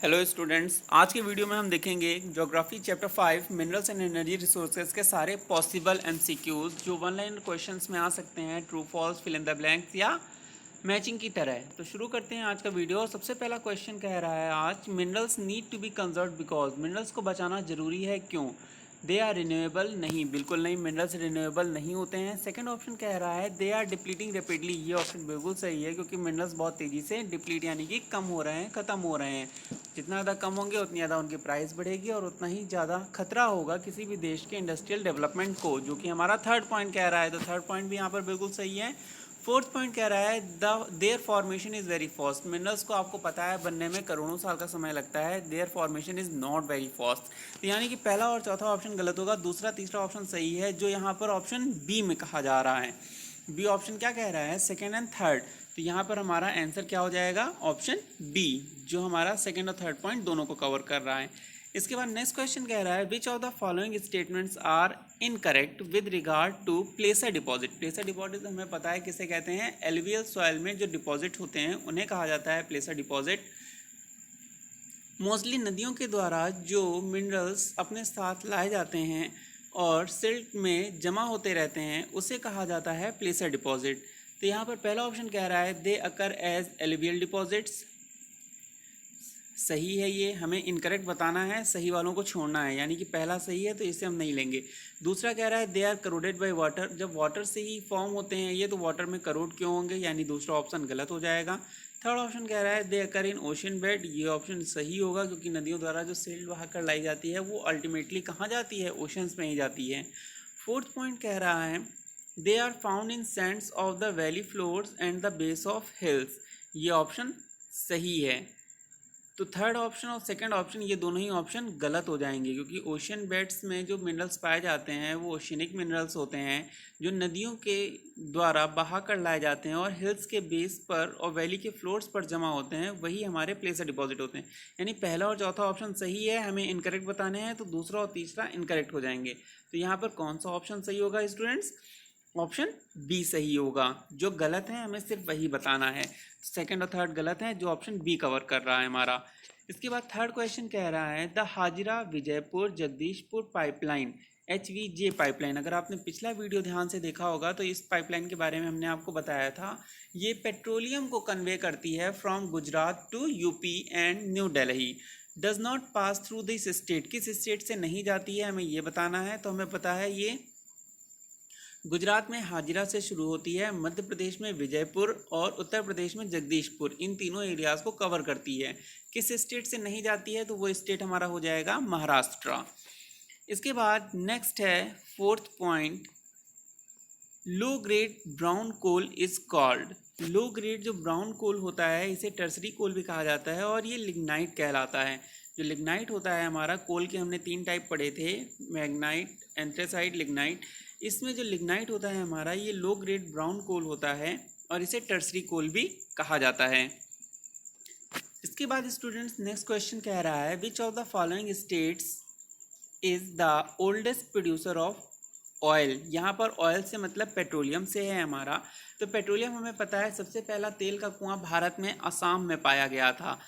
Hello students, आज के video में हम देखेंगे geography chapter 5 minerals and energy resources के सारे पॉसिबल एमसीक्यूज जो वन लाइन क्वेश्चंस में आ सकते हैं, true false, fill in the blanks या मैचिंग की तरह। तो शुरू करते हैं आज का वीडियो। सबसे पहला क्वेश्चन कह रहा है आज minerals need to be conserve because minerals को बचाना जरूरी है क्यों? दे आर रिन्यूएबल, नहीं, बिल्कुल नहीं, मिनरल्स रिन्यूएबल नहीं होते हैं। सेकंड ऑप्शन कह रहा है दे आर डिप्लीटिंग रैपिडली, ये ऑप्शन बिल्कुल सही है क्योंकि मिनरल्स बहुत तेज़ी से डिप्लीट यानी कि कम हो रहे हैं, ख़त्म हो रहे हैं। जितना ज़्यादा कम होंगे उतनी ज़्यादा उनकी प्राइस बढ़ेगी और उतना ही ज़्यादा खतरा होगा किसी भी देश के इंडस्ट्रियल डेवलपमेंट को, जो कि हमारा थर्ड पॉइंट कह रहा है। तो थर्ड पॉइंट भी यहाँ पर बिल्कुल सही है। फोर्थ पॉइंट कह रहा है there formation is very fast, minerals को आपको पता है बनने में करोड़ों साल का समय लगता है। There formation is not very fast, तो यानी कि पहला और चौथा ऑप्शन गलत होगा, दूसरा तीसरा ऑप्शन सही है जो यहाँ पर ऑप्शन बी में कहा जा रहा है। बी ऑप्शन क्या कह रहा है, सेकेंड एंड थर्ड। तो यहाँ पर हमारा आंसर क्या हो जाएगा, ऑप्शन बी, जो हमारा सेकेंड और थर्ड पॉइंट दोनों को कवर कर रहा है। इसके बाद नेक्स्ट क्वेश्चन कह रहा है which of the following statements are incorrect with regard to placer deposit. Placer deposit हमें पता है किसे कहते हैं, एलुवियल सॉइल में जो डिपॉजिट होते हैं उन्हें कहा जाता है प्लेसर डिपॉजिट। मोस्टली नदियों के द्वारा जो मिनरल्स अपने साथ लाए जाते हैं और सिल्ट में जमा होते रहते हैं उसे कहा जाता है प्लेसर डिपॉजिट। तो यहाँ पर पहला ऑप्शन कह रहा है दे अकर एज एलुवियल डिपॉजिट्स, सही है, ये हमें इनकरेक्ट बताना है, सही वालों को छोड़ना है, यानी कि पहला सही है तो इसे हम नहीं लेंगे। दूसरा कह रहा है they are corroded by water, जब वाटर से ही फॉर्म होते हैं ये तो वाटर में करोड क्यों होंगे, यानी दूसरा ऑप्शन गलत हो जाएगा। थर्ड ऑप्शन कह रहा है दे अकर इन ओशन बेड, ये ऑप्शन सही होगा क्योंकि नदियों द्वारा जो सिल्ट बहाकर लाई जाती है वो अल्टीमेटली कहाँ जाती है, ओशंस में ही जाती है। फोर्थ पॉइंट कह रहा है they are found in sands of the valley floors and the base of hills, ये ऑप्शन सही है। तो थर्ड ऑप्शन और सेकंड ऑप्शन ये दोनों ही ऑप्शन गलत हो जाएंगे क्योंकि ओशन बेड्स में जो मिनरल्स पाए जाते हैं वो ओशनिक मिनरल्स होते हैं जो नदियों के द्वारा बहा कर लाए जाते हैं और हिल्स के बेस पर और वैली के फ्लोर्स पर जमा होते हैं, वही हमारे प्लेसर डिपॉजिट होते हैं। यानी पहला और चौथा ऑप्शन सही है, हमें इनकरेक्ट बताने हैं, तो दूसरा और तीसरा इनकरेक्ट हो जाएंगे। तो यहाँ पर कौन सा ऑप्शन सही होगा स्टूडेंट्स, ऑप्शन बी सही होगा। जो गलत है हमें सिर्फ वही बताना है, सेकंड और थर्ड गलत है जो ऑप्शन बी कवर कर रहा है हमारा। इसके बाद थर्ड क्वेश्चन कह रहा है the Hajira Vijaypur Jagdishpur pipeline HVJ pipeline, अगर आपने पिछला वीडियो ध्यान से देखा होगा तो इस पाइपलाइन के बारे में हमने आपको बताया था। ये पेट्रोलियम को कन्वे करती है from Gujarat to UP and New Delhi, does not pass through this state, किस स्टेट से नहीं जाती है हमें ये बताना है। तो हमें पता है ये गुजरात में हाजिरा से शुरू होती है, मध्य प्रदेश में विजयपुर और उत्तर प्रदेश में जगदीशपुर, इन तीनों एरियाज़ को कवर करती है। किस स्टेट से नहीं जाती है तो वो स्टेट हमारा हो जाएगा महाराष्ट्र। इसके बाद नेक्स्ट है fourth point, low grade brown coal is called. Low grade जो ब्राउन कोल होता है इसे टर्सरी कोल भी कहा जाता है और ये लिग्नाइट कहलाता है। जो लिग्नाइट होता है हमारा, कोल के हमने 3 टाइप पढ़े थे, मैग्नाइट, एंथ्रेसाइट, लिग्नाइट। इसमें जो लिग्नाइट होता है हमारा ये लो ग्रेड ब्राउन कोल होता है और इसे टर्सरी कोल भी कहा जाता है। इसके बाद स्टूडेंट्स नेक्स्ट क्वेश्चन कह रहा है which of the following states is the oldest producer of oil. यहाँ पर ऑयल से मतलब पेट्रोलियम से है हमारा। तो पेट्रोलियम हमें पता है सबसे पहला तेल का कुआं भारत में असम में पाया गया था।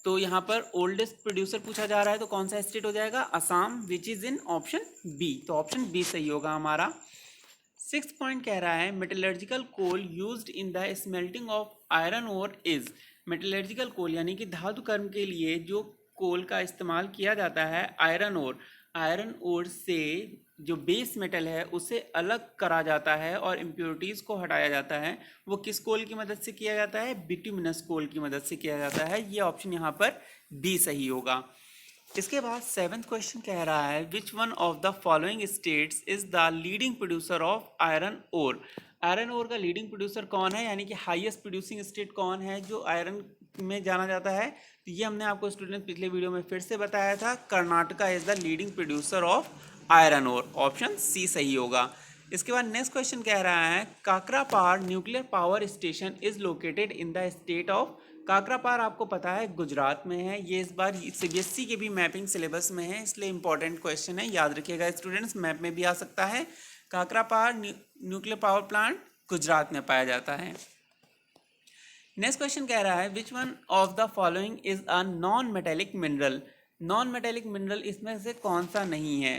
तो यहाँ पर ओल्डेस्ट प्रोड्यूसर पूछा जा रहा है तो कौन सा स्टेट हो जाएगा, Assam, which is in option B, तो ऑप्शन बी सही होगा हमारा। 6th पॉइंट कह रहा है metallurgical coal used in the smelting of iron ore is. Metallurgical coal यानी कि धातु कर्म के लिए जो कोल का इस्तेमाल किया जाता है आयरन ओर, आयरन ओर से जो बेस मेटल है उसे अलग करा जाता है और इम्प्योरिटीज़ को हटाया जाता है। वो किस कोल की मदद से किया जाता है, बिट्यूमिनस कोल की मदद से किया जाता है। ये ऑप्शन यहाँ पर बी सही होगा। इसके बाद 7th क्वेश्चन कह रहा है which one of the following states is the leading producer of iron ore. Iron ore का लीडिंग प्रोड्यूसर कौन है, यानी कि हाईएस्ट प्रोड्यूसिंग स्टेट कौन है जो आयरन में जाना जाता है। तो ये हमने आपको स्टूडेंट पिछले वीडियो में फिर से बताया था, Karnataka is the leading producer of iron ore, option C सही होगा। इसके बाद नेक्स्ट क्वेश्चन कह रहा है Kakrapar nuclear power station is located in the state of. Kakrapar आपको पता है गुजरात में है, ये इस बार CBSE के भी मैपिंग सिलेबस में है, इसलिए इंपॉर्टेंट क्वेश्चन है, याद रखिएगा स्टूडेंट्स, मैप में भी आ सकता है। Kakrapar nuclear power plant Gujarat में पाया जाता है। नेक्स्ट क्वेश्चन कह रहा है which one of the following is a non metallic mineral. Non metallic mineral इसमें से कौन सा नहीं है?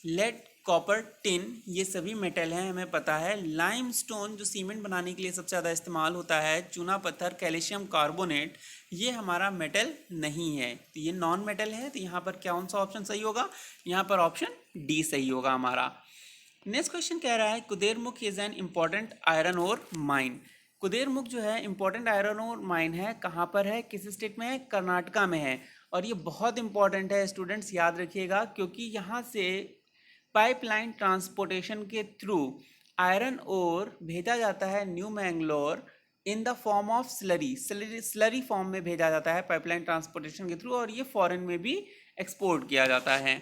लेड, कॉपर, टिन, ये सभी मेटल हैं, हमें पता है। लाइमस्टोन जो सीमेंट बनाने के लिए सबसे ज़्यादा इस्तेमाल होता है, चूना पत्थर, कैल्शियम कार्बोनेट, ये हमारा मेटल नहीं है, तो ये नॉन मेटल है। तो यहाँ पर कौन सा ऑप्शन सही होगा? यहाँ पर ऑप्शन डी सही होगा हमारा। नेक्स्ट क्वेश्चन कह रहा है Kudremukh is an important iron ore mine. Kudremukh जो है इंपॉर्टेंट आयरन ओर माइन है, कहाँ पर है, किस स्टेट में है? कर्नाटका में है। और ये बहुत इंपॉर्टेंट है स्टूडेंट्स, याद रखिएगा, क्योंकि यहाँ से पाइपलाइन ट्रांसपोर्टेशन के थ्रू आयरन ओर भेजा जाता है new Mangalore in the form of slurry form में भेजा जाता है पाइपलाइन ट्रांसपोर्टेशन के थ्रू, और ये फॉरेन में भी एक्सपोर्ट किया जाता है।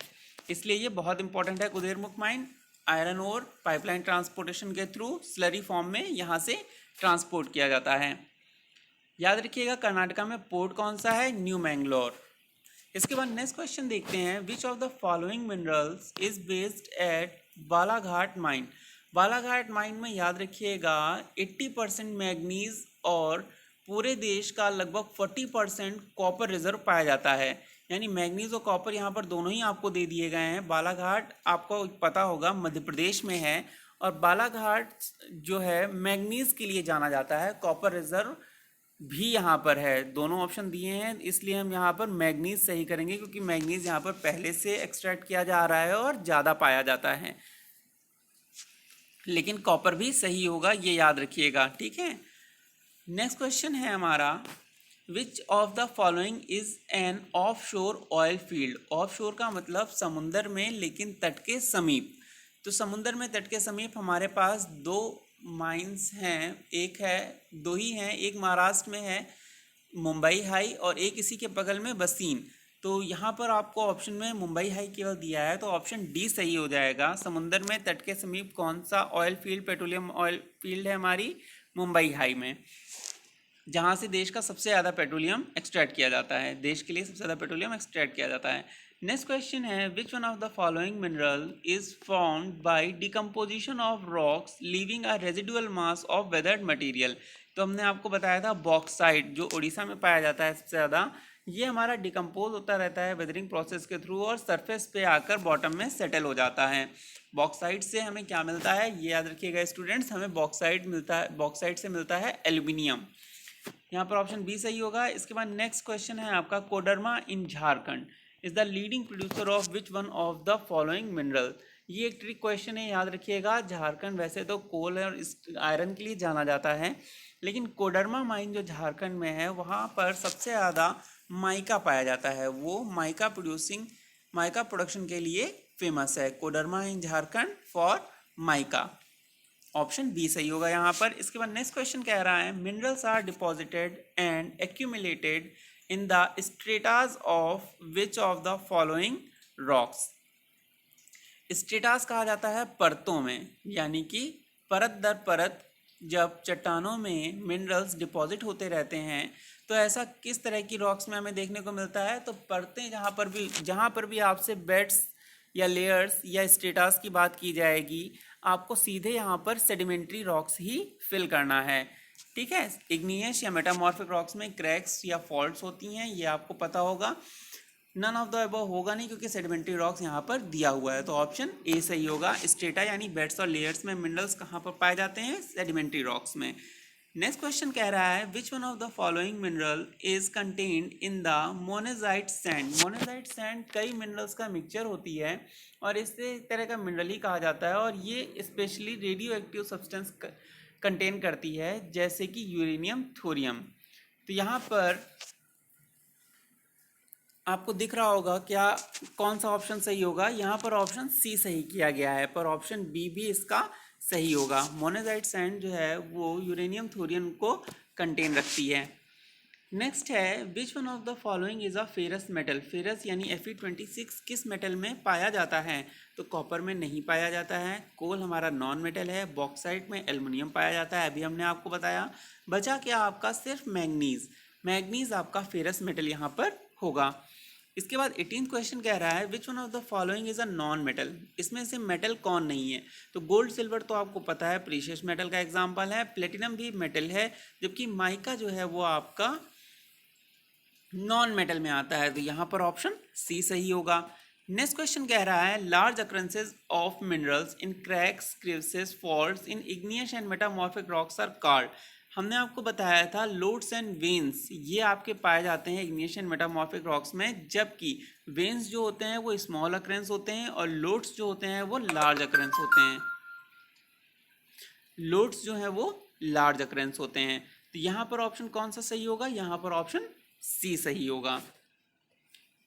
इसलिए ये बहुत इंपॉर्टेंट है Kudremukh mine. Iron ore pipeline transportation के थ्रू स्लरी फॉर्म में यहाँ से ट्रांसपोर्ट किया जाता है। याद रखिएगा कर्नाटका में पोर्ट कौन सा है? न्यू मैंगलोर। इसके बाद नेक्स्ट क्वेश्चन देखते हैं विच of the following minerals is based eight Balaghat mine. Balaghat mine में याद रखिएगा 80% मैग्नीज और पूरे देश का लगभग 40% कॉपर रिजर्व पाया जाता है। यानी मैग्नीज और कॉपर यहाँ पर दोनों ही आपको दे दिए गए हैं। बालाघाट आपको पता होगा मध्य प्रदेश में है, और बालाघाट जो है मैग्नीज के लिए जाना जाता है। कॉपर रिजर्व भी यहाँ पर है, दोनों ऑप्शन दिए हैं, इसलिए हम यहाँ पर मैग्नीज सही करेंगे, क्योंकि मैग्नीज यहाँ पर पहले से एक्सट्रैक्ट किया जा रहा है और ज़्यादा पाया जाता है। लेकिन कॉपर भी सही होगा, ये याद रखिएगा, ठीक है। नेक्स्ट क्वेश्चन है हमारा विच of the following is an of शोर ऑयल फील्ड। ऑफ शोर का मतलब समुंदर में लेकिन तट के समीप। तो समुंदर में तट के समीप हमारे पास दो माइंस हैं, एक है, दो ही हैं, एक महाराष्ट्र में है मुंबई हाई और एक इसी के बगल में बसीन। तो यहाँ पर आपको ऑप्शन में मुंबई हाई केवल दिया है, तो ऑप्शन डी सही हो जाएगा। समुंदर में तट के समीप कौन सा oil field, petroleum oil field है हमारी? मुंबई हाई में, जहाँ से देश का सबसे ज़्यादा पेट्रोलियम एक्सट्रैक्ट किया जाता है, देश के लिए सबसे ज़्यादा पेट्रोलियम एक्सट्रैक्ट किया जाता है। नेक्स्ट क्वेश्चन है which one of the following mineral is formed by decomposition of rocks leaving a residual mass of weathered material. तो हमने आपको बताया था बॉक्साइट जो उड़ीसा में पाया जाता है सबसे ज़्यादा, ये हमारा डिकम्पोज होता रहता है वेदरिंग प्रोसेस के थ्रू और सरफेस पे आकर बॉटम में सेटल हो जाता है। बॉक्साइट से हमें क्या मिलता है, ये याद रखिएगा स्टूडेंट्स, हमें बॉक्साइट मिलता है, बॉक्साइट से मिलता है एल्यूमिनियम। यहाँ पर ऑप्शन बी सही होगा। इसके बाद नेक्स्ट क्वेश्चन है आपका Koderma in Jharkhand is the leading producer of which one of the following mineral. ये एक ट्रिक क्वेश्चन है, याद रखिएगा। झारखंड वैसे तो कोल और आयरन के लिए जाना जाता है, लेकिन कोडरमा माइन जो झारखंड में है वहाँ पर सबसे ज़्यादा माइका पाया जाता है। वो माइका प्रोडक्शन के लिए फेमस है। Koderma in Jharkhand for mica, option B सही होगा यहाँ पर। इसके बाद नेक्स्ट क्वेश्चन कह रहा है minerals are deposited and accumulated in the stratas of which of the following rocks. Stratas कहा जाता है परतों में, यानी कि परत दर परत जब चट्टानों में मिनरल्स डिपॉजिट होते रहते हैं, तो ऐसा किस तरह की रॉक्स में हमें देखने को मिलता है? तो परतें जहाँ पर भी आपसे बेड्स या लेयर्स या स्ट्रेटास की बात की जाएगी, आपको सीधे यहाँ पर सेडिमेंट्री रॉक्स ही फिल करना है, ठीक है। इग्नियस या मेटामॉर्फिक रॉक्स में क्रैक्स या फॉल्ट्स होती हैं, ये आपको पता होगा। नन ऑफ द अबव होगा नहीं, क्योंकि सेडिमेंट्री रॉक्स यहाँ पर दिया हुआ है, तो ऑप्शन ए सही होगा। स्ट्रेटा यानी बेड्स और लेयर्स में मिनरल्स कहाँ पर पाए जाते हैं? सेडिमेंट्री रॉक्स में। नेक्स्ट क्वेश्चन कह रहा है which one of the following mineral is contained in the monazite sand. Monazite sand कई मिनरल्स का मिक्सचर होती है और इसे एक तरह का मिनरल ही कहा जाता है, और ये specially radio active substance contain करती है, जैसे कि यूरेनियम, थोरियम। तो यहाँ पर आपको दिख रहा होगा क्या कौन सा ऑप्शन सही होगा? यहाँ पर ऑप्शन सी सही किया गया है, पर ऑप्शन बी भी इसका सही होगा। मोनेजाइट सैंड जो है वो यूरेनियम, थोरियम को कंटेन रखती है। नेक्स्ट है which one of the following is a ferrous metal. Ferrous यानी Fe26 किस मेटल में पाया जाता है? तो कॉपर में नहीं पाया जाता है। कोल हमारा नॉन मेटल है। बॉक्साइट में एल्युमिनियम पाया जाता है, अभी हमने आपको बताया। बचा क्या आपका? सिर्फ मैग्नीज। मैग्नीज आपका फेरस मेटल यहाँ पर होगा। इसके बाद 18th क्वेश्चन कह रहा है which one of the following is a non metal, इसमें से मेटल कौन नहीं है। तो गोल्ड सिल्वर तो आपको पता है प्रीशियस मेटल का एग्जांपल है, प्लेटिनम भी मेटल है, जबकि माइका जो है वो आपका नॉन मेटल में आता है। तो यहाँ पर ऑप्शन सी सही होगा। नेक्स्ट क्वेश्चन कह रहा है large occurrences of minerals in cracks, crevices, faults in igneous and metamorphic rocks are called. हमने आपको बताया था लोड्स एंड वेन्स ये आपके पाए जाते हैं इग्नियस एंड मेटामॉर्फिक रॉक्स में, जबकि वेन्स जो होते हैं वो स्मॉल अकरेंस होते हैं और लोड्स जो होते हैं वो लार्ज अकरेंस होते हैं। लोड्स जो है वो लार्ज अकरेंस होते हैं। तो यहाँ पर ऑप्शन कौन सा सही होगा, यहाँ पर ऑप्शन सी सही होगा।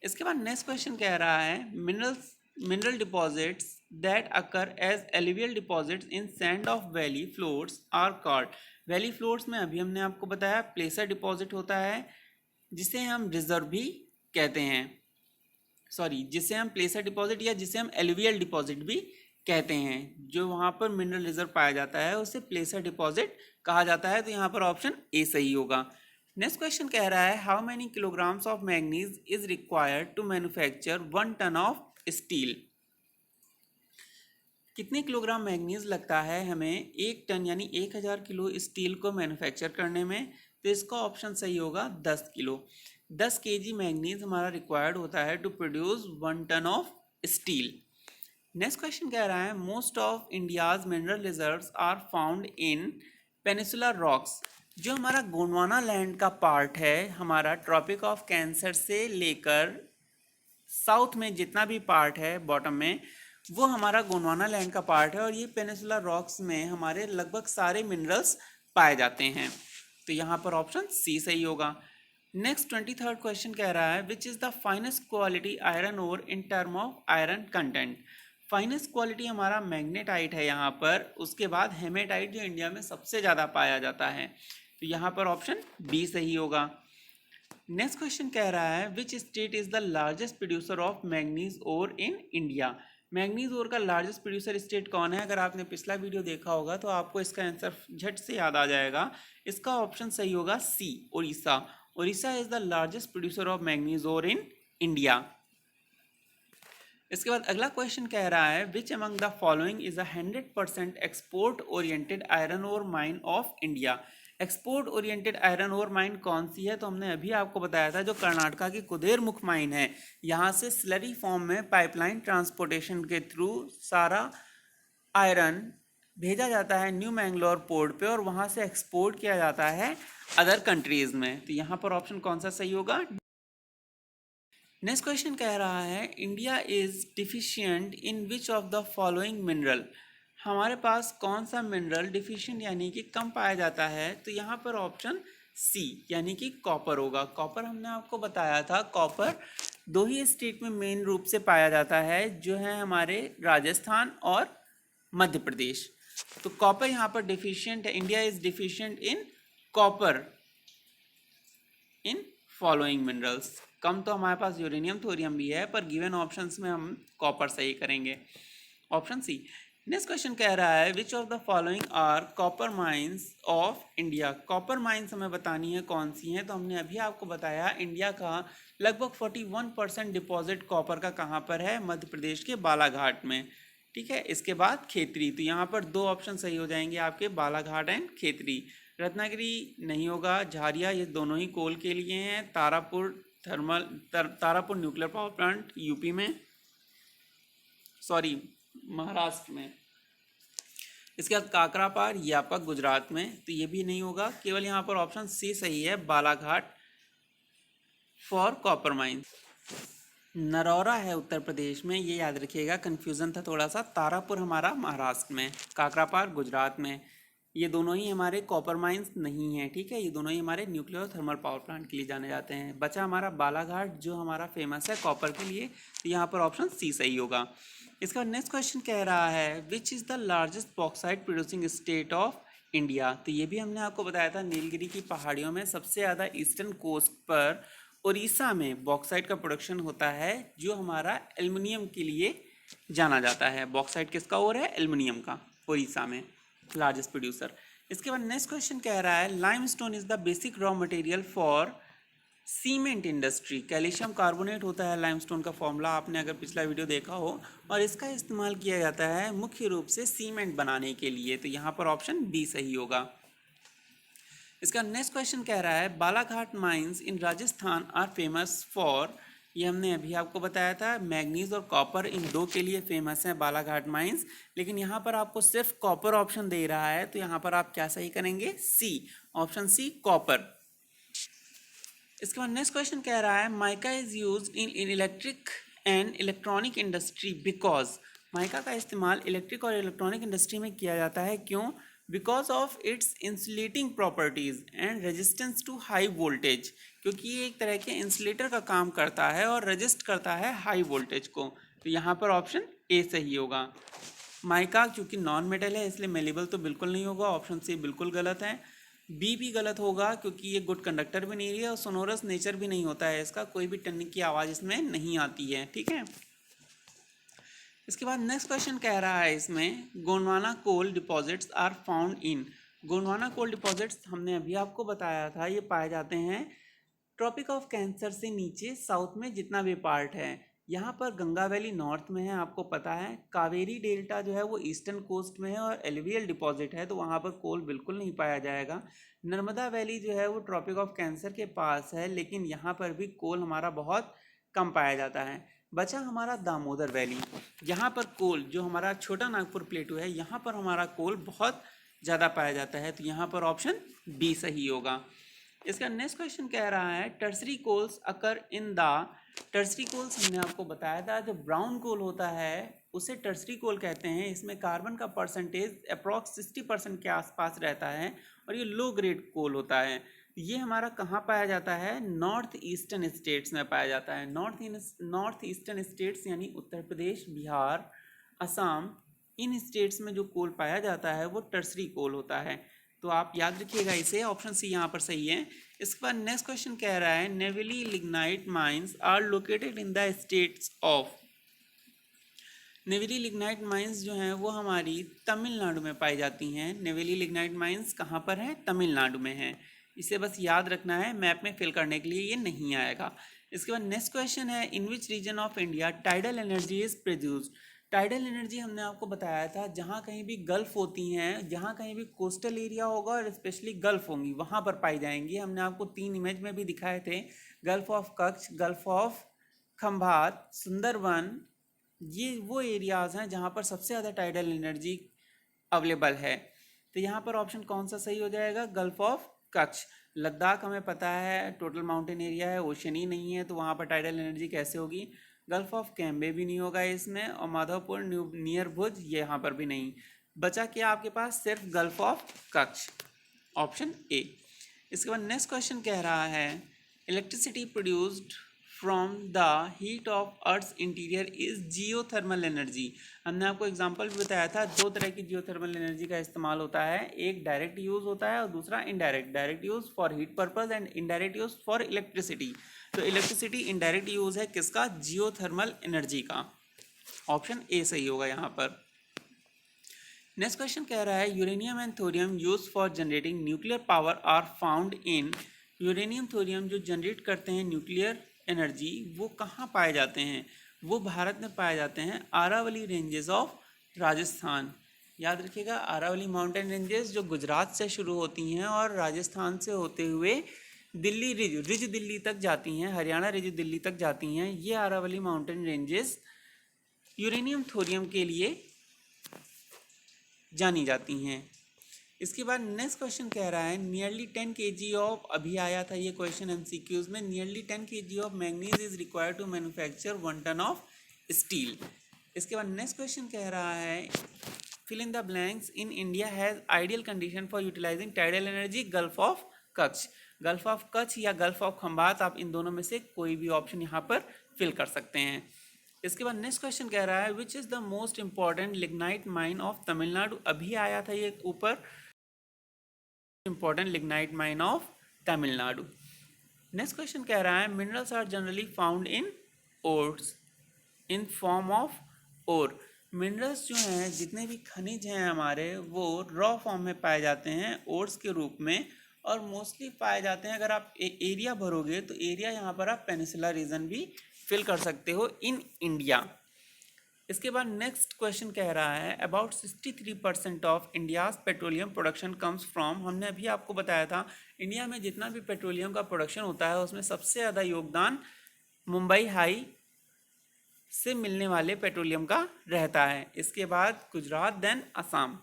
इसके बाद नेक्स्ट क्वेश्चन कह रहा है mineral deposits that occur as alluvial deposits in sand of valley floors are called. Valley floors में अभी हमने आपको बताया प्लेसर डिपॉजिट होता है, जिसे हम रिजर्व भी कहते हैं, जिसे हम प्लेसर डिपॉजिट या जिसे हम एलुवियल डिपॉजिट भी कहते हैं। जो वहाँ पर मिनरल रिजर्व पाया जाता है उसे प्लेसर डिपॉजिट कहा जाता है। तो यहाँ पर ऑप्शन ए सही होगा। नेक्स्ट क्वेश्चन कह रहा है how many kilograms of manganese is required to manufacture 1 ton of steel. कितने किलोग्राम मैग्नीज लगता है हमें 1 टन यानी 1000 किलो स्टील को मैन्युफैक्चर करने में। तो इसका ऑप्शन सही होगा 10 किलो। 10 केजी मैग्नीज हमारा रिक्वायर्ड होता है to produce 1 ton of steel. Next question कह रहा है most of India's mineral reserves are found in peninsular rocks. जो हमारा गोंडवाना लैंड का पार्ट है, हमारा ट्रॉपिक ऑफ कैंसर से लेकर साउथ में जितना भी पार्ट है बॉटम में, वो हमारा गोंडवाना लैंड का पार्ट है और ये पेनिसुलर रॉक्स में हमारे लगभग सारे मिनरल्स पाए जाते हैं। तो यहाँ पर ऑप्शन सी सही होगा। नेक्स्ट 23rd क्वेश्चन कह रहा है which is the finest quality iron ore in term of iron content. Finest quality हमारा मैग्नेटाइट है यहाँ पर, उसके बाद हेमेटाइट जो इंडिया में सबसे ज़्यादा पाया जाता है। तो यहाँ पर ऑप्शन बी सही होगा। नेक्स्ट क्वेश्चन कह रहा है which state is the largest producer of manganese ore in India. Manganese ore का लार्जेस्ट प्रोड्यूसर स्टेट कौन है। अगर आपने पिछला वीडियो देखा होगा तो आपको इसका आंसर झट से याद आ जाएगा। इसका ऑप्शन सही होगा C, Orissa. Orissa is the largest producer of manganese ore in India. इसके बाद अगला क्वेश्चन कह रहा है which among the following is a 100% export oriented iron ore mine of India. Export oriented iron ore mine कौन सी है। तो हमने अभी आपको बताया था जो कर्नाटका की कुदेरमुख माइन है, यहाँ से स्लरी फॉर्म में पाइपलाइन ट्रांसपोर्टेशन के थ्रू सारा आयरन भेजा जाता है न्यू मैंगलोर पोर्ट पे और वहाँ से एक्सपोर्ट किया जाता है अदर कंट्रीज में। तो यहाँ पर ऑप्शन कौन सा सही होगा। नेक्स्ट क्वेश्चन कह रहा है India is deficient in which of the following mineral. हमारे पास कौन सा मिनरल डिफिशिएंट यानी कि कम पाया जाता है। तो यहाँ पर ऑप्शन सी यानी कि कॉपर होगा। कॉपर हमने आपको बताया था, कॉपर 2 ही स्टेट में मेन रूप से पाया जाता है, जो है हमारे राजस्थान और मध्य प्रदेश। तो कॉपर यहाँ पर डिफिशिएंट है। India is deficient in copper in following minerals. कम तो हमारे पास यूरेनियम थोरियम भी है, पर गिवन ऑप्शंस में हम कॉपर सही करेंगे, ऑप्शन सी। नेक्स्ट क्वेश्चन कह रहा है which of the following are copper mines of India. Copper mines हमें बतानी है कौन सी हैं। तो हमने अभी आपको बताया इंडिया का लगभग 41% डिपॉजिट कॉपर का कहाँ पर है, मध्य प्रदेश के बालाघाट में। ठीक है, इसके बाद खेतरी। तो यहाँ पर 2 ऑप्शन सही हो जाएंगे आपके, बालाघाट एंड खेतरी। रत्नागिरी नहीं होगा, झारिया, ये दोनों ही कोल के लिए हैं। Tarapur nuclear power plant UP में, महाराष्ट्र में। इसके बाद काकरापार ये आपका गुजरात में। तो ये भी नहीं होगा, केवल यहाँ पर ऑप्शन सी सही है, Balaghat for copper mines. Narora है उत्तर प्रदेश में, ये याद रखिएगा, कंफ्यूजन था थोड़ा सा। तारापुर हमारा महाराष्ट्र में, काकरापार गुजरात में। ये दोनों ही हमारे कॉपर माइंस नहीं हैं। ठीक है, ये दोनों ही हमारे न्यूक्लियर थर्मल पावर प्लांट के लिए जाने जाते हैं। बचा हमारा बालाघाट जो हमारा फेमस है कॉपर के लिए। तो यहाँ पर ऑप्शन सी सही होगा। इसका नेक्स्ट क्वेश्चन कह रहा है which is the largest bauxite producing state of India. तो ये भी हमने आपको बताया था, नीलगिरी की पहाड़ियों में सबसे ज़्यादा ईस्टर्न कोस्ट पर उड़ीसा में बॉक्साइट का प्रोडक्शन होता है, जो हमारा एल्युमिनियम के लिए जाना जाता है। बॉक्साइट किसका और है, एल्युमिनियम का, उड़ीसा में लार्जेस्ट प्रोड्यूसर। इसके बाद नेक्स्ट क्वेश्चन कह रहा है limestone is the basic raw material for cement industry, calcium carbonate होता है लाइमस्टोन का फॉर्मूला, आपने अगर पिछला वीडियो देखा हो, और इसका इस्तेमाल किया जाता है मुख्य रूप से सीमेंट बनाने के लिए। तो यहाँ पर ऑप्शन बी सही होगा। इसका नेक्स्ट क्वेश्चन कह रहा है Balaghat mines in Rajasthan are famous for, ये हमने अभी आपको बताया था, मैग्नीज और कॉपर इन दो के लिए फेमस है बालाघाट माइंस, लेकिन यहाँ पर आपको सिर्फ कॉपर ऑप्शन दे रहा है, तो यहाँ पर आप क्या सही करेंगे, सी, ऑप्शन सी कॉपर। इसके बाद नेक्स्ट क्वेश्चन कह रहा है mica is use in electric and electronic industry because, mica का इस्तेमाल इलेक्ट्रिक और इलेक्ट्रॉनिक इंडस्ट्री में किया जाता है, क्यों, because of its insulating properties and resistance to high voltage, क्योंकि ये एक तरह के इंसुलेटर का काम करता है और रजिस्ट करता है हाई वोल्टेज को। तो यहाँ पर ऑप्शन ए सही होगा। माइका चूंकि नॉन मेटल है इसलिए मेलेबल तो बिल्कुल नहीं होगा, ऑप्शन सी बिल्कुल गलत है। बी भी गलत होगा क्योंकि ये गुड कंडक्टर भी नहीं है और सोनोरस नेचर भी नहीं होता है इसका, कोई भी टर्निंग की आवाज़ इसमें नहीं आती है, ठीक है। इसके बाद नेक्स्ट क्वेश्चन कह रहा है इसमें Gondwana coal deposits are found in, Gondwana coal deposits हमने अभी आपको बताया था, ये पाए जाते हैं ट्रॉपिक ऑफ कैंसर से नीचे साउथ में जितना भी पार्ट है। यहाँ पर गंगा वैली नॉर्थ में है, आपको पता है, कावेरी डेल्टा जो है वो ईस्टर्न कोस्ट में है और एलुवियल डिपॉजिट है, तो वहाँ पर कोल बिल्कुल नहीं पाया जाएगा। नर्मदा वैली जो है वो ट्रॉपिक ऑफ कैंसर के पास है, लेकिन यहाँ पर भी कोल हमारा बहुत कम पाया जाता है। बचा हमारा दामोदर वैली, यहाँ पर कोल जो हमारा छोटा नागपुर प्लेटू है, यहाँ पर हमारा कोल बहुत ज़्यादा पाया जाता है, तो यहाँ पर ऑप्शन बी सही होगा। इसका नेक्स्ट क्वेश्चन कह रहा है tertiary coals occur in the, tertiary coals हमने आपको बताया था, जो ब्राउन कोल होता है उसे टर्सरी कोल कहते हैं, इसमें कार्बन का परसेंटेज अप्रॉक्स 60% के आसपास रहता है और ये लो ग्रेड कोल होता है। ये हमारा कहाँ पाया जाता है, नॉर्थ ईस्टर्न स्टेट्स में पाया जाता है। नॉर्थ ईस्टर्न स्टेट्स यानी उत्तर प्रदेश, बिहार, असम, इन स्टेट्स में जो कोल पाया जाता है वो टर्सरी कोल होता है, तो आप याद रखिएगा इसे, ऑप्शन सी यहाँ पर सही है। इसके बाद नेक्स्ट क्वेश्चन कह रहा है Neyveli lignite mines are located in the states of, Neyveli lignite mines जो हैं वो हमारी तमिलनाडु में पाई जाती हैं। नेवेली लिग्नाइट माइंस कहाँ पर हैं, तमिलनाडु में हैं, इसे बस याद रखना है, मैप में फिल करने के लिए ये नहीं आएगा। इसके बाद नेक्स्ट क्वेश्चन है in which region of India tidal energy is produced, tidal energy हमने आपको बताया था जहाँ कहीं भी गल्फ होती हैं, जहाँ कहीं भी कोस्टल एरिया होगा और स्पेशली गल्फ होंगी वहाँ पर पाई जाएंगी। हमने आपको 3 इमेज में भी दिखाए थे, Gulf of Kutch, Gulf of Khambhat, Sundarban, ये वो एरियाज़ हैं जहाँ पर सबसे ज़्यादा टाइडल एनर्जी अवेलेबल है। तो यहाँ पर ऑप्शन कौन सा सही हो जाएगा, गल्फ ऑफ कच्छ। लद्दाख हमें पता है टोटल माउंटेन एरिया है, ओशन ही नहीं है, तो वहाँ पर टाइडल एनर्जी कैसे होगी। गल्फ ऑफ कैम्बे भी नहीं होगा इसमें, और माधवपुर नियर भुज ये यहाँ पर भी नहीं। बचा क्या आपके पास, सिर्फ Gulf of Kutch, option A. इसके बाद नेक्स्ट क्वेश्चन कह रहा है electricity produced from the heat of earth's interior is geothermal energy. हमने आपको एग्जांपल भी बताया था, 2 तरह की जियोथर्मल एनर्जी का इस्तेमाल होता है, एक डायरेक्ट यूज़ होता है और दूसरा indirect, direct use for heat purpose and indirect use for electricity. तो इलेक्ट्रिसिटी इनडायरेक्ट यूज़ है किसका, जियोथर्मल एनर्जी का, ऑप्शन ए सही होगा यहाँ पर। नेक्स्ट क्वेश्चन कह रहा है uranium and thorium use for generating nuclear power are found in, uranium thorium जो जनरेट करते हैं न्यूक्लियर एनर्जी वो कहाँ पाए जाते हैं, वो भारत में पाए जाते हैं आरावली रेंजेस ऑफ राजस्थान। याद रखिएगा आरावली माउंटेन रेंजेस जो गुजरात से शुरू होती हैं और राजस्थान से होते हुए दिल्ली रिज दिल्ली तक जाती हैं, हरियाणा रिज दिल्ली तक जाती हैं, ये Aravalli mountain ranges uranium thorium के लिए जानी जाती हैं। इसके बाद नेक्स्ट क्वेश्चन कह रहा है नियरली 10 kg ऑफ, अभी आया था ये क्वेश्चन एमसीक्यूज में, nearly 10 kg of manganese is required to manufacture 1 ton of steel. इसके बाद नेक्स्ट क्वेश्चन कह रहा है fill in the blanks in India has ideal condition for utilizing tidal energy, Gulf of Kutch, Gulf of Kutch या Gulf of Khambhat, आप इन दोनों में से कोई भी ऑप्शन यहाँ पर फिल कर सकते हैं। इसके बाद नेक्स्ट क्वेश्चन कह रहा है which is the most important lignite mine of Tamil Nadu, अभी आया था ये ऊपर, important lignite mine of Tamil Nadu. Next question कह रहा है minerals are generally found in ores in form of ore, minerals जो हैं जितने भी खनिज हैं हमारे वो रॉ फॉर्म में पाए जाते हैं ओर्स के रूप में, और मोस्टली पाए जाते हैं। अगर आप एरिया भरोगे तो एरिया यहाँ पर आप पेनिनसुला रीजन भी फिल कर सकते हो इन इंडिया। इसके बाद नेक्स्ट क्वेश्चन कह रहा है about 63% of India's petroleum production comes from. हमने अभी आपको बताया था इंडिया में जितना भी पेट्रोलियम का प्रोडक्शन होता है उसमें सबसे ज़्यादा योगदान मुंबई हाई से मिलने वाले पेट्रोलियम का रहता है। इसके बाद Gujarat, then Assam.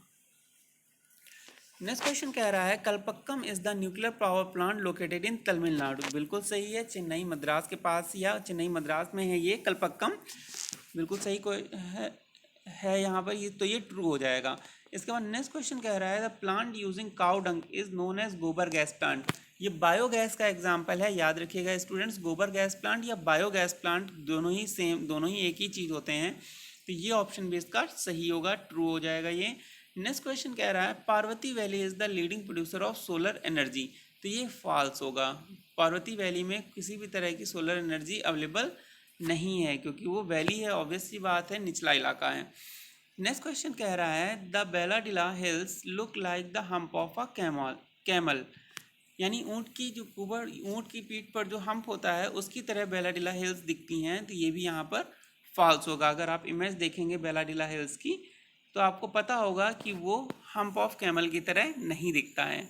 Next question कह रहा है Kalpakkam is the nuclear power plant located in Tamil Nadu. बिल्कुल सही है, चेन्नई मद्रास के पास या चेन्नई मद्रास में है ये कलपक्कम। बिल्कुल सही कोई है यहाँ पर, ये तो ये ट्रू हो जाएगा। इसके बाद नेक्स्ट क्वेश्चन कह रहा है the plant using cow dung is known as gobar gas plant. ये बायोगैस का एग्जाम्पल है, याद रखिएगा स्टूडेंट्स। गोबर गैस प्लांट या बायोगैस प्लांट दोनों ही सेम, दोनों ही एक ही चीज़ होते हैं। तो ये ऑप्शन भी इसका सही होगा, ट्रू हो जाएगा ये। नेक्स्ट क्वेश्चन कह रहा है Parvati valley is the leading producer of solar energy. तो ये फॉल्स होगा, पार्वती वैली में किसी भी तरह की सोलर एनर्जी अवेलेबल नहीं है क्योंकि वो वैली है, ऑब्वियस सी बात है, निचला इलाका है। नेक्स्ट क्वेश्चन कह रहा है the Bailadila hills look like the hump of a camel. यानी ऊँट की जो ऊपर ऊँट की पीठ पर जो हम्प होता है उसकी तरह बेलाडिला हिल्स दिखती हैं। तो ये भी यहाँ पर फॉल्स होगा। अगर आप इमेज देखेंगे बेलाडिला हिल्स की तो आपको पता होगा कि वो हम्प ऑफ कैमल की तरह नहीं दिखता है।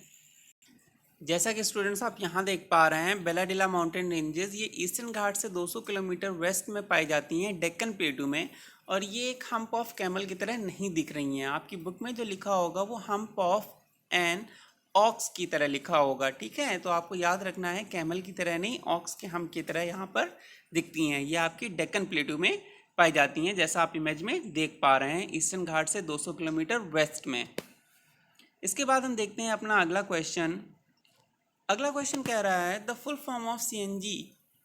जैसा कि स्टूडेंट्स आप यहाँ देख पा रहे हैं बेलाडिला माउंटेन रेंजेस ये ईस्टर्न घाट से 200 किलोमीटर वेस्ट में पाई जाती हैं डेक्कन प्लेटू में, और ये एक हम्प ऑफ कैमल की तरह नहीं दिख रही हैं। आपकी बुक में जो लिखा होगा वो हम्प ऑफ एन ऑक्स की तरह लिखा होगा, ठीक है। तो आपको याद रखना है कैमल की तरह नहीं, ऑक्स के हम्प की तरह यहाँ पर दिखती हैं। ये आपकी डेक्कन प्लेटू में पाई जाती हैं, जैसा आप इमेज में देख पा रहे हैं, ईस्टर्न घाट से 200 किलोमीटर वेस्ट में। इसके बाद हम देखते हैं अपना अगला क्वेश्चन। अगला क्वेश्चन कह रहा है the full form of CNG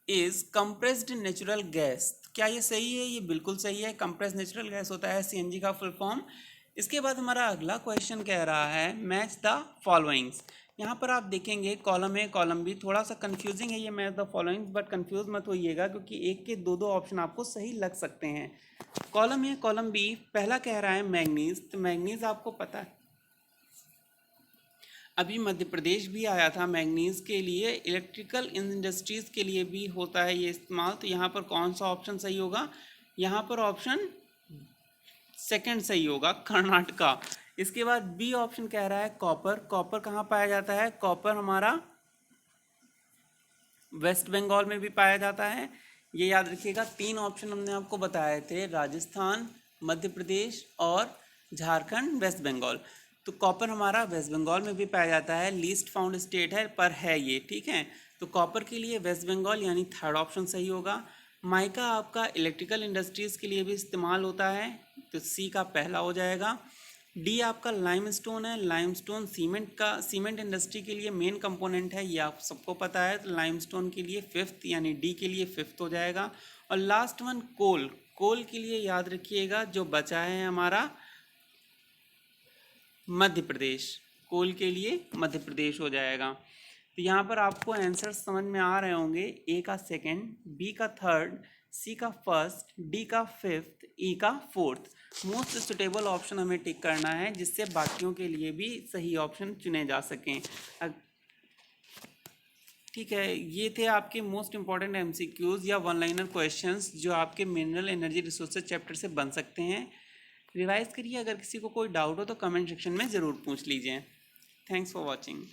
is compressed natural gas. क्या ये सही है? ये बिल्कुल सही है, कंप्रेस्ड नेचुरल गैस होता है सीएनजी का फुल फॉर्म। इसके बाद हमारा अगला क्वेश्चन कह रहा है मैच द फॉलोइंग्स। यहाँ पर आप देखेंगे कॉलम ए कॉलम बी, थोड़ा सा कंफ्यूजिंग है ये match the followings, but confuse मत होइएगा क्योंकि एक के दो ऑप्शन आपको सही लग सकते हैं। कॉलम ए कॉलम बी, पहला कह रहा है मैग्नीज। तो मैग्नीज आपको पता है अभी मध्य प्रदेश भी आया था मैग्नीज के लिए, इलेक्ट्रिकल इंडस्ट्रीज़ के लिए भी होता है ये इस्तेमाल। तो यहाँ पर कौन सा ऑप्शन सही होगा? यहाँ पर ऑप्शन सेकंड सही होगा, कर्नाटका। इसके बाद बी ऑप्शन कह रहा है कॉपर। कॉपर कहाँ पाया जाता है? कॉपर हमारा वेस्ट बंगाल में भी पाया जाता है, ये याद रखिएगा। 3 ऑप्शन हमने आपको बताए थे, राजस्थान, मध्य प्रदेश और झारखंड, वेस्ट बंगाल। तो कॉपर हमारा वेस्ट बंगाल में भी पाया जाता है, लीस्ट फाउंड स्टेट है पर है ये, ठीक है। तो कॉपर के लिए वेस्ट बंगाल यानी थर्ड ऑप्शन सही होगा। माइका आपका इलेक्ट्रिकल इंडस्ट्रीज़ के लिए भी इस्तेमाल होता है, तो सी का पहला हो जाएगा। डी आपका लाइमस्टोन है, लाइमस्टोन सीमेंट इंडस्ट्री के लिए मेन कंपोनेंट है, ये आप सबको पता है। तो लाइमस्टोन के लिए फिफ्थ यानी डी के लिए फिफ्थ हो जाएगा। और लास्ट वन कोल, कोल के लिए याद रखिएगा जो बचा है हमारा मध्य प्रदेश, कोल के लिए मध्य प्रदेश हो जाएगा। तो यहाँ पर आपको आंसर समझ में आ रहे होंगे, ए का सेकंड, बी का थर्ड, सी का फर्स्ट, डी का फिफ्थ, ई का फोर्थ। मोस्ट सुटेबल ऑप्शन हमें टिक करना है जिससे बाकियों के लिए भी सही ऑप्शन चुने जा सकें, ठीक है। ये थे आपके मोस्ट इंपॉर्टेंट एमसीक्यूज या वन लाइनर क्वेश्चंस जो आपके मिनरल एनर्जी रिसोर्सेज चैप्टर से बन सकते हैं। रिवाइज करिए, अगर किसी को कोई डाउट हो तो कमेंट सेक्शन में ज़रूर पूछ लीजिए। Thanks for watching.